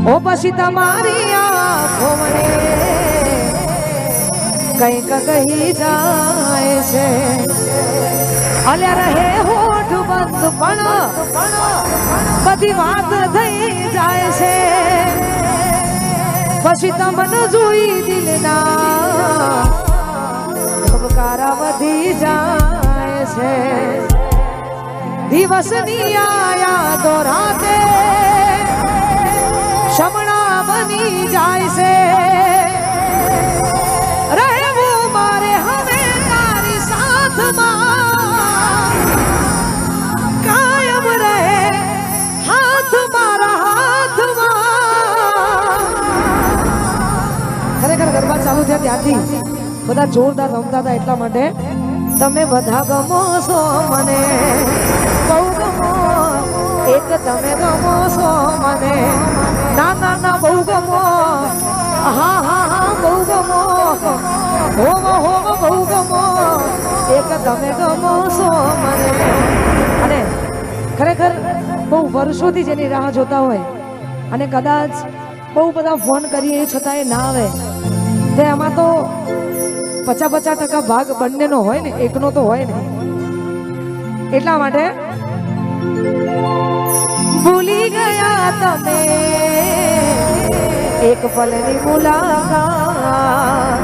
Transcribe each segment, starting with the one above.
ઓ પછી તમારી આંખો મને કંઈક કહી જાય છે અલ્યા રહે હોઠ બંધ પણ બધી વાત થઈ જાય છે પછી તમને જોઈ દિલના ધબકારા વધી જાય છે દિવસની આયા તો રાતે શમણા બની જાય છે રહેવું મારે હવે તારી સાથમાં કાયમ રહે હાથ મારા હાથમાં ખરેખર ગરબા ચાલુ થયા ત્યાંથી બધા જોરદાર રમતા હતા એટલા માટે તમે બધા ગમો છો મને બહુ ગમો એક તમે ગમો છો મને ના ના ના બહુ ગમો હા હા હા બહુ ગમો હોવો હોવો બહુ ગમો એક તમે ગમો છો મને અને ખરેખર બહુ વર્ષોથી જેની રાહ જોતા હોય અને કદાચ બહુ બધા ફોન કરીએ છતાંય ના આવે તે આમાં તો 50% ભાગ બંનેનો હોય ને એકનો તો હોય ને એટલા માટે ભૂલી ગયા તમે એક પલની મુલાકાત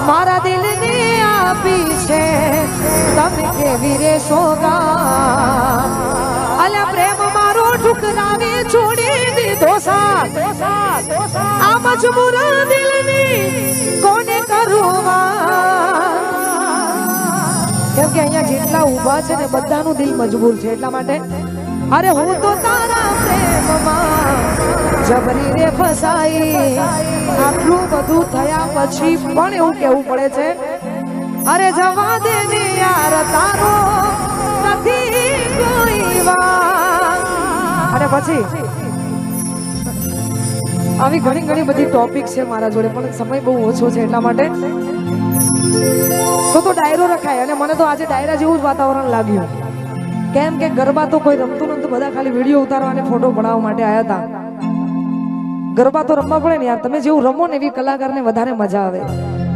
મારા દિલને આપી છે તમે કેવી રે સોગાત અલ્યા પ્રેમ મારો ઠુકરાવે છોડી દીધો સાથ આ મજબૂર દિલની કોને કરું કેમ કે અહીંયા જેટલા ઊભા છે ને બધાનું દિલ મજબૂર છે એટલા માટે અરે હું તો તારા પ્રેમમાં જબરી રે ફસાઈ આટલું બધું થયા પછી પણ એવું કેવું પડે છે અરે જવા દે ને યાર તારો નથી કોઈ વાત અને પછી આવી ઘણી બધી ટોપિક છે મારા જોડે પણ સમય બહુ ઓછો છે એટલા માટે તો ડાયરો રખાય અને મને તો આજે ડાયરા જેવું જ વાતાવરણ લાગ્યું કેમ કે ગરબા તો કોઈ રમતું નતું બધા ખાલી વિડીયો ઉતારવા અને ફોટો પડાવવા માટે આવ્યા હતા ગરબા તો રમવા પડે ને યાર તમે જેવું રમો ને એવી કલાકારને વધારે મજા આવે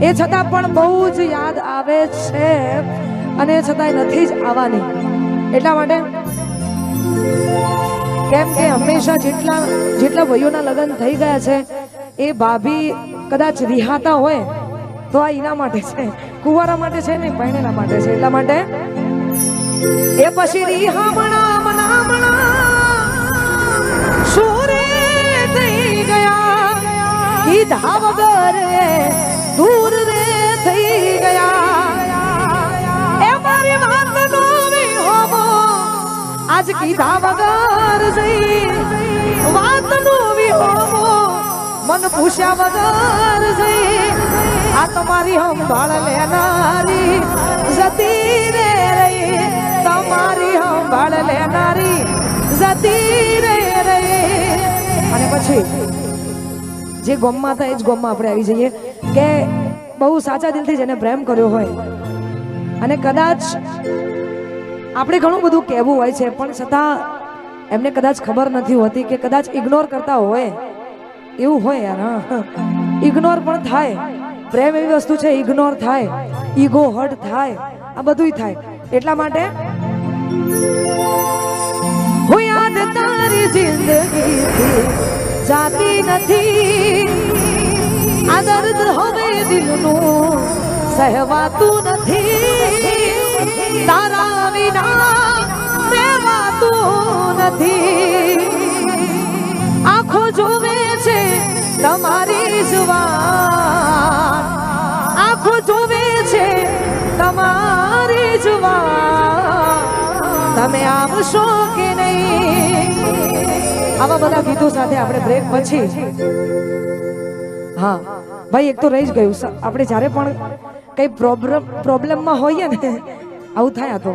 એ છતાં પણ બહુ જ યાદ આવે છે અને એ છતાંય નથી જ આવવાની એટલા માટે કેમ કે હંમેશા જેટલા ભાઈઓના લગ્ન થઈ ગયા છે એ ભાભી કદાચ રિહાતા હોય તો આ એના માટે છે કુંવારા માટે છે ને પરણેલા માટે છે એટલા માટે એ પછી રિહામણા સુરે થઈ ગયા કીધા વગર દૂર રે થઈ ગયા એ મારી વાત નો વિહોમો આજ કીધા વગર જઈ વાત નો વિહોમો મન પૂછ્યા વગર જઈ આ તમારી સંભાળ લેનારી જતી રે રહી તમારી સંભાળ લેનારી જતી રે રહી અને પછી જે ગોમમાં હતા એ જ ગોમમાં આપણે આવી જઈએ કે બહુ સાચા દિલથી જેને પ્રેમ કર્યો હોય અને કદાચ આપણે ઘણું બધું કહેવું હોય છે પણ છતાં એમને કદાચ ખબર નથી હોતી કે કદાચ ઇગ્નોર કરતા હોય એવું હોય યાર ઇગ્નોર પણ થાય પ્રેમ એવી વસ્તુ છે ઇગ્નોર થાય ઈગો હર્ટ થાય આ બધું થાય એટલા માટે હું યાદ તારી જિંદગીથી જાતી નથી આ દર્દ હવે દિલનું સહેવાતું નથી તારા વિના રહેવાતું નથી આંખો જોવે છે તમારી જુવાન આંખો જોવે છે તમારી જુવાન તમે આવશો કે નહીં આવા બધા ગીતો સાથે આપણે બ્રેક પછી હા ભાઈ એક તો રહી જ ગયું આપણે જ્યારે પણ કઈ પ્રોબ્લેમમાં હોઈએ ને આવું થાય તો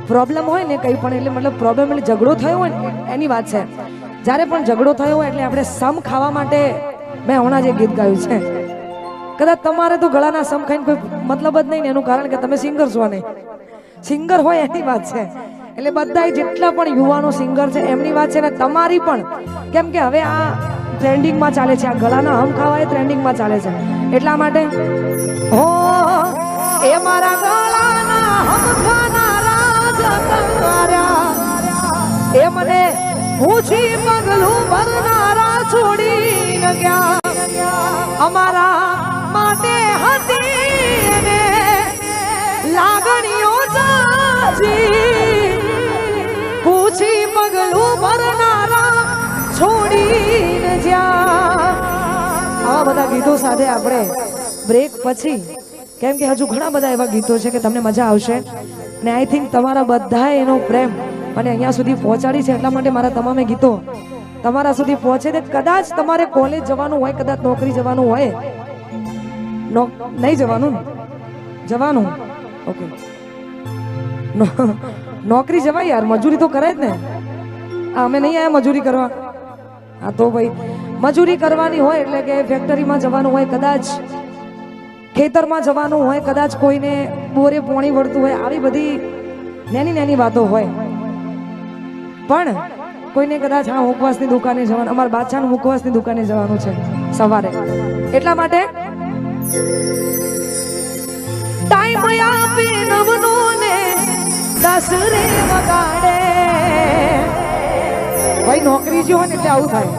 પ્રોબ્લેમ હોય ને કઈ પણ એટલે મતલબ પ્રોબ્લેમ એટલે ઝઘડો થયો હોય ને એની વાત છે જ્યારે પણ ઝઘડો થયો હોય એટલે આપણે સમ ખાવા માટે મેં હમણાં જ એક ગીત ગાયું છે કદાચ તમારે તો ગળાના સમ ખાઈને કોઈ મતલબ જ નહીં એનું કારણ કે તમે સિંગર છો નહીં સિંગર હોય એની વાત છે એટલે બધા જેટલા પણ યુવાનો સિંગર છે એમની વાત છે ને તમારી પણ કેમ કે હવે આ ટ્રેન્ડિંગમાં ચાલે છે, આ ગળાના હમ ખાવા એ ટ્રેન્ડિંગમાં ચાલે છે. એટલા માટે હો એ મારા ગળાના હમ ખાનારા જગવાર્યા, એ મને પૂછી પગલું ભરનારા છોડીને ગયા. અમારા માટે હતી ને લાગણીઓ જાજી, પૂછી પગલું ભરનારા છોડીને જ્યાં. આવા બધા ગીતો સાથે આપણે બ્રેક પછી, કેમ કે હજુ ઘણા બધા એવા ગીતો છે કે તમને મજા આવશે ને આઈ થિંક તમારા બધાએ એનો પ્રેમ અને અહીંયા સુધી પહોંચાડી છે. એટલા માટે મારા તમામે ગીતો તમારા સુધી પહોંચે છે. કદાચ તમારે કોલેજ જવાનું હોય, કદાચ નોકરી જવાનું હોય, નહીં જવાનું, જવાનું ઓકે, નોકરી જવાય યાર, મજૂરી તો કરે જ ને. અમે નહીં આયા મજૂરી કરવા. હા તો ભાઈ મજૂરી કરવાની હોય એટલે કે ફેક્ટરીમાં જવાનું હોય, કદાચ ખેતરમાં જવાનું હોય, કદાચ કોઈને બોરે પોણી વળતું હોય, આવી બધી નાની નાની વાતો હોય. પણ કોઈને કદાચ હા મુખવાસની દુકાને જવાનું, અમારા બાદશાહનું મુખવાસની દુકાને જવાનું છે સવારે. એટલા માટે ટાઈમ આપે નવનો ને 10 રે વગાડે. ભાઈ નોકરી જો હોય ને એટલે આવું થાય.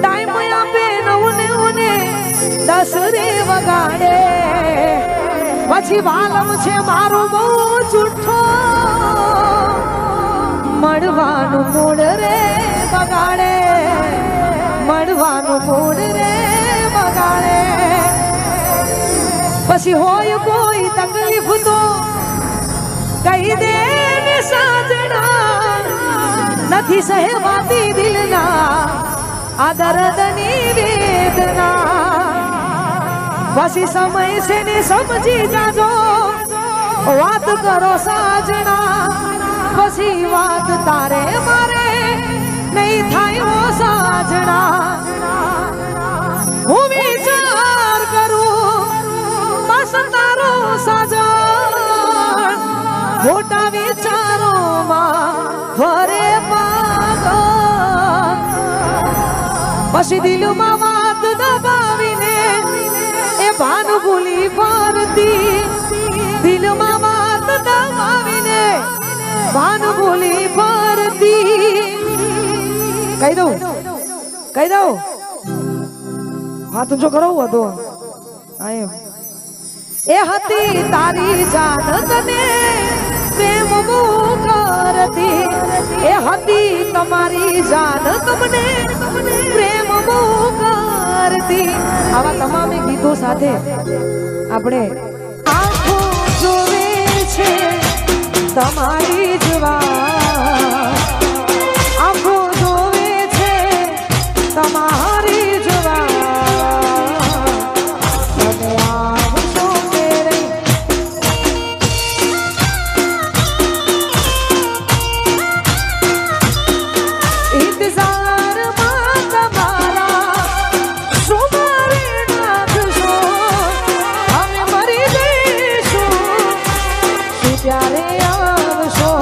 ટાઈમ આપે નવને 10 રે વગાડે. પછી વાલમ છે મારું બહુ જૂઠો, મળવાનું મૂડ રે બગાડે, મળવાનું મૂડ રે બગાડે. પછી હોય કોઈ તકલીફ તો કહી દે ને સાજણા, નથી સહેવાતી દિલના આ દર્દની વેદના. પછી સમય છે ને સમજી જાજો, વાત કરો સાજણા. પછી વાત તારે મારે નહીં થાય ઓ સાજણા. હું વિચાર કરું બસ તારો સાજણ, મોટા વિચારોમાં ફરે પાગલ. પછી દિલમાં વાત દબાવીને એ ભાન ભૂલી ફરતી, દિલમાં વાત દબાવીને ભાન ભૂલી ફરતી. કહી દઉં હા તું જો કરાવું હતો એ હતી તારી જાન તને પ્રેમ કરતી, એ હતી તમારી જાન તમને પ્રેમ કરતી. આવા તમામે ગીતો સાથે આપણે આંખો જોવે છે તમારી જ વાત, આંખો જોવે છે તમારી જ વાત. તમે આવશો તેરે ઇંતજારમાં તમારા શું મારે નાખશો, અમે મરી જઈશું ત્યારે આવશો.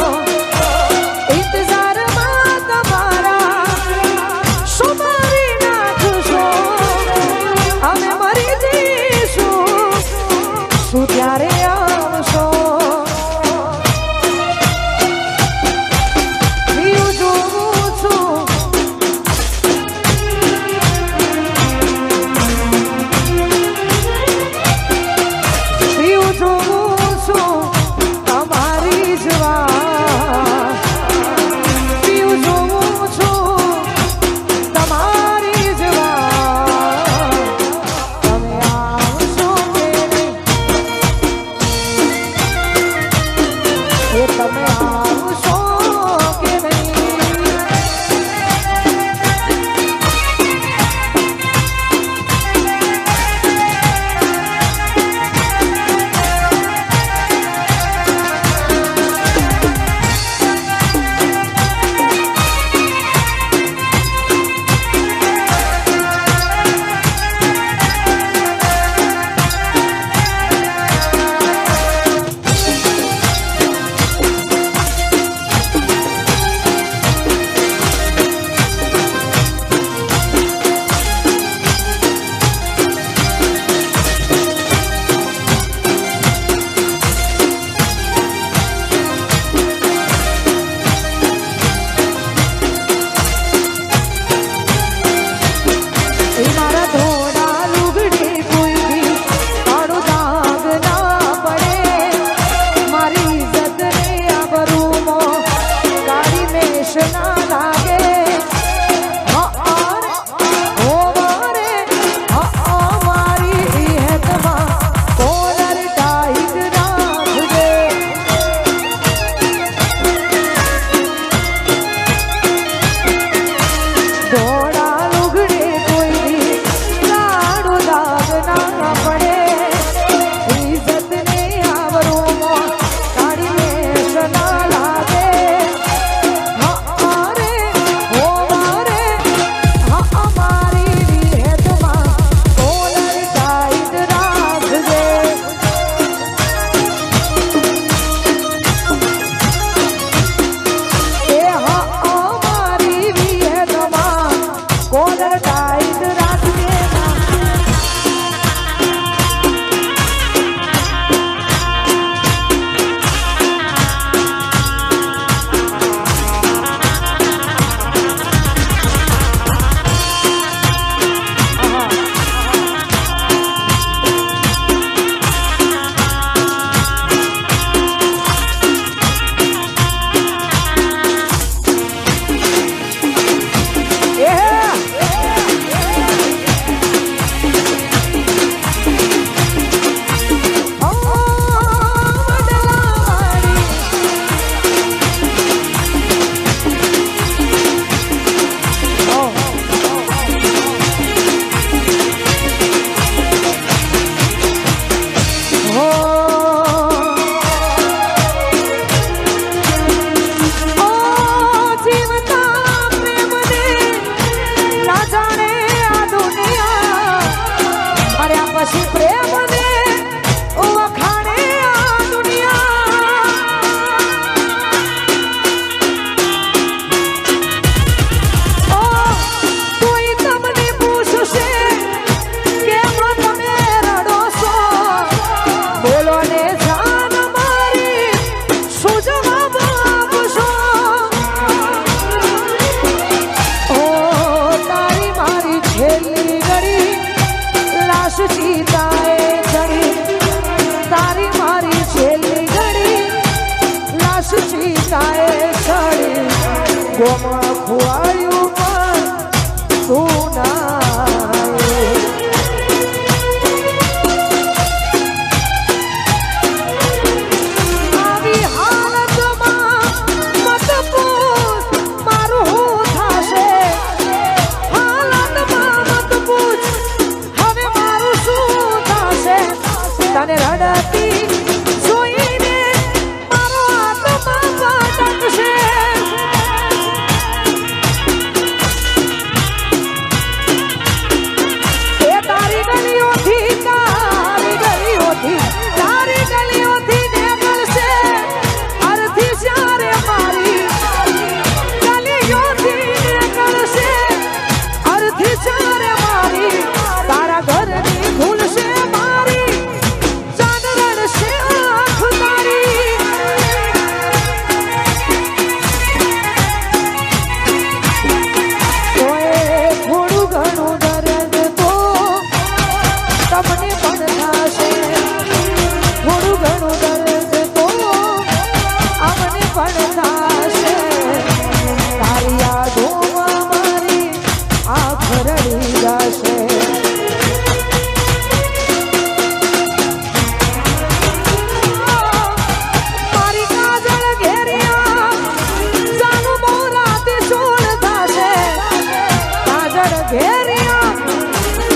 પકડ ઘેરિયા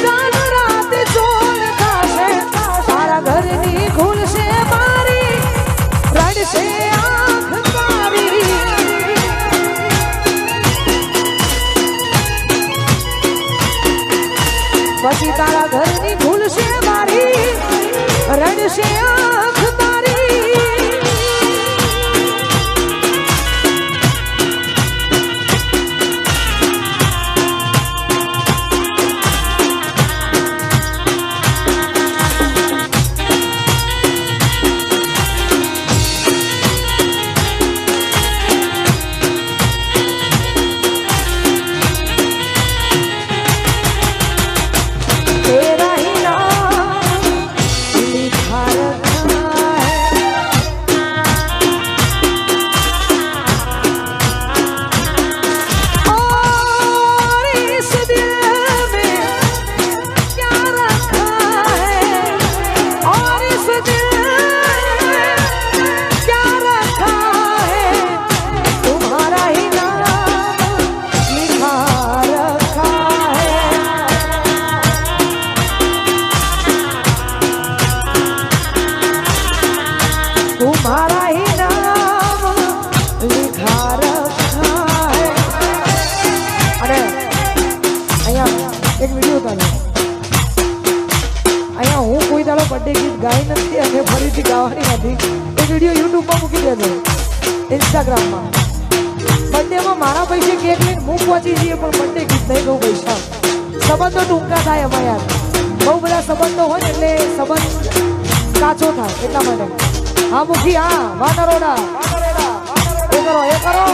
જાન રાત ચોલ થાશે તારા ઘરની ખુલશે મારી રડશે આંખ તારી પછી તારા ઘરની ખુલશે મારી રડશે આંખ તારી बर्थडे गीत गाई नहीं अने फरीथी गावानी हती ए विडियो YouTube पर मूकी देजो Instagram में बर्थडे में मारा पैसे केक लईने હું પહોંચી જઈએ પણ બર્થડે ગીત નહીં ગાઉં પૈસા સંબંધો ટૂંકા થાય અમારે યાર બહુ બધા સંબંધો હોય ને એટલે સંબંધ કાચો થાય એટલા માટે હા મૂકી હા વાનરોડા એ કરો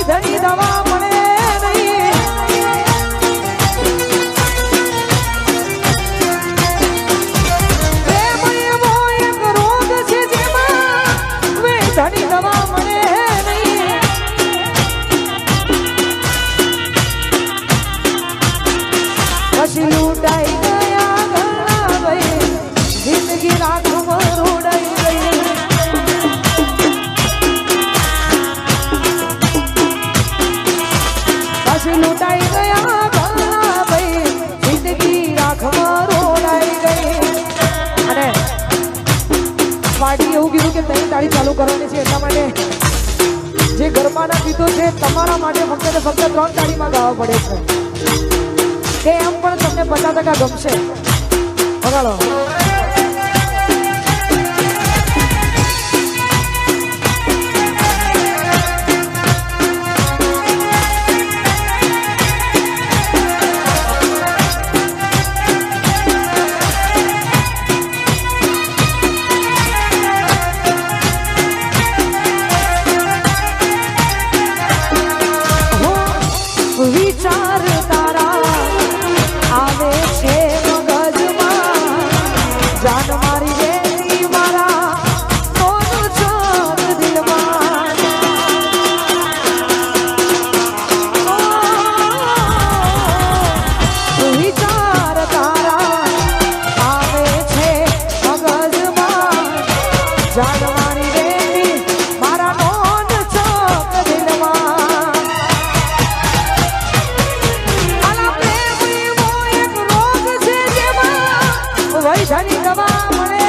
ધણી દવા મળે નહીં પ્રેમ એવો એક રોગ છે જેમાં ધણી દવા મળે નહીં પછી લૂંટાઈ ગયા ઘણા ભાઈ જિંદગી રાખમાં રોડાઈ ગઈ लुटाई गया भाई जिंदगी राखમાં રોડાઈ ગઈ અને પાર્ટી એવું કીધું કે તઈ તાળી ચાલુ કરવાની છે એટલા માટે જે ગરબાના ગીતો છે તમારા માટે ફક્ત 3 તાળીમાં ગાવા પડે છે કે એમ પણ તમને 50% ગમશે વગાડો વિચાર તારા આવે છે મગજમાં જાન મારી વેલી મારા મોનું ચોર દિલમાં વિચાર તારા આવે છે મગજમાં જાન મારી વેલી મારા મોન ચોર દિલમાં વૈશાલી દવા મળે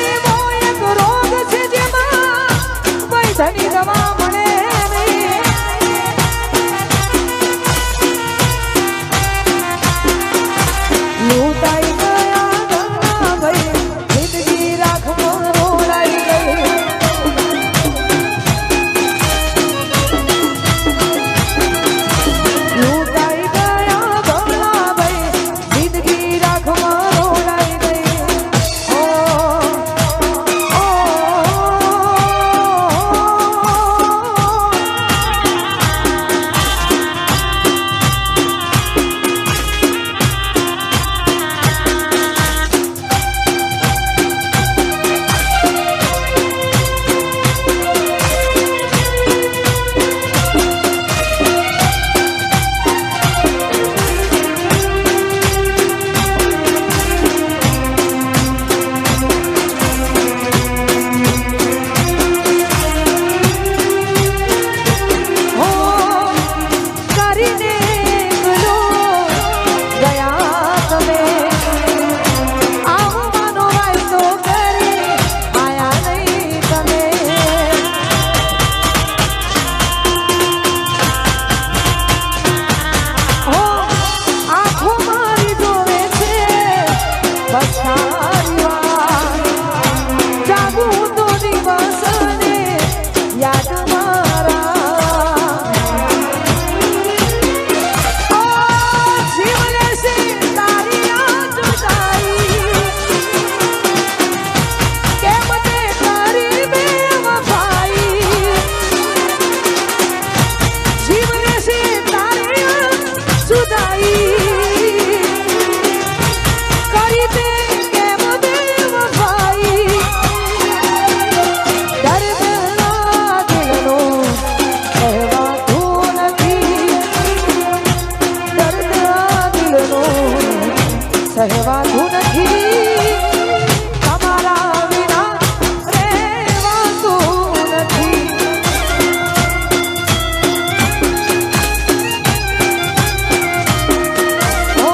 એવો એક રોગ છે જેમાં વૈશાલી દવા મળે સહેવાતું નથી તમારા વિના રહેવાતું નથી ઓ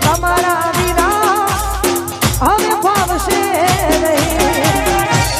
તમારા વિના હવે ફાવશે નહીં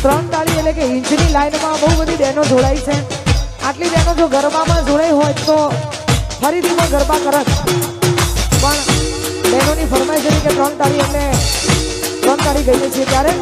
3 તાળી એટલે કે ઇંચની લાઈનમાં બહુ બધી બહેનો જોડાઈ છે. આટલી બહેનો જો ગરબામાં જોડાઈ હોય તો ફરીથી પણ ગરબા કરત, પણ બહેનોની ફરમાઈશ હતી કે 3 તાળી એટલે 3 તાળી ગઈએ છીએ ત્યારે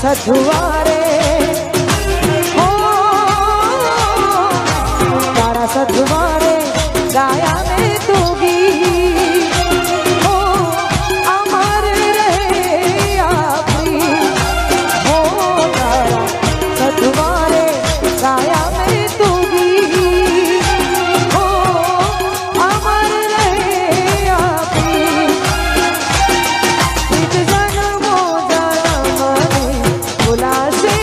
सधुवारे हो तारा सधुवारे गाया में तू गीत हो अमर रहे आपकी हो तारा सधुवारे गाया में तू गीत हो अमर रहे आपकी जन्मों जन्म बुला से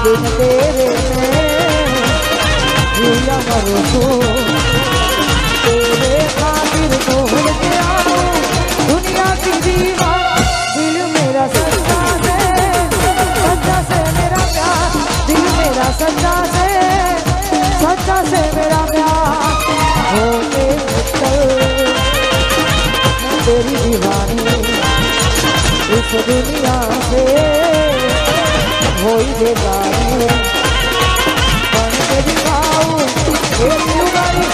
बिन तेरे मैं जिया मरूं तू तेरे खातिर बोल के आऊं दुनिया की दीवार दिल मेरा सच्चा से मेरा प्यार दिल मेरा सच्चा से मेरा प्यार हो के मैं तेरी दीवानी इस दुनिया से हो ही बेगानी बन के दिखाऊं तेरी उगारी